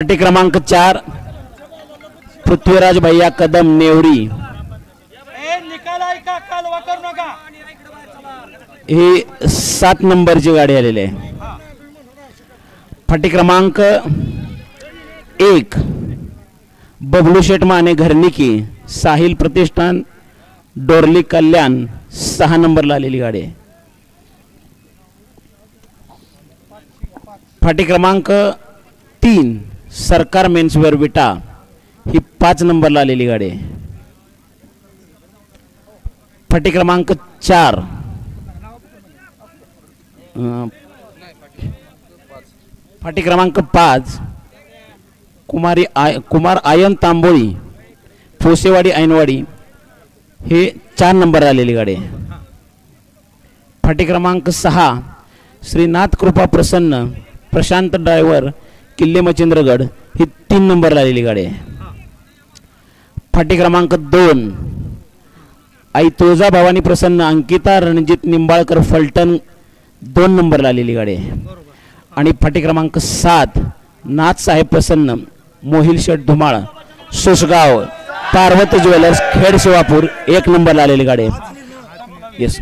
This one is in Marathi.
फाटी क्रमांक 4 पृथ्वीराज भैया कदम नेवरी ही 7 नंबरची गाडी आलेली आहे. फाटी क्रमांक 1 बबलू शेठ माने घरनिकी साहिल प्रतिष्ठान डोरली कल्याण 6 नंबरला आलेली गाडी आहे. फाटी क्रमांक 3 सरकार मेन्सवेअर विटा ही 5 नंबरला आलेली गाडी आहे. फाटी क्रमांक 4 फाटी क्रमांक 5 कुमार आयन तांबोळी फोसेवाडी ऐनवाडी हे 4 नंबर आलेली गाडी आहे. फाटी क्रमांक 6 श्रीनाथ कृपा प्रसन्न प्रशांत ड्रायव्हर किल्ले मच्छिंद्रगड ही 3 नंबर आलेली गाडी आहे. फाटी क्रमांक 2 आई तुळजा भवानी प्रसन्न अंकिता रणजित निंबाळकर फलटण 2 नंबरला आलेली गाडी आहे. आणि फाटी क्रमांक 7 नाथ साहेब प्रसन्न मोहिल शेठ धुमाळ सुसगाव पार्वती ज्वेलर्स खेड शिवापूर 1 नंबरला आलेली गाडी आहे. येस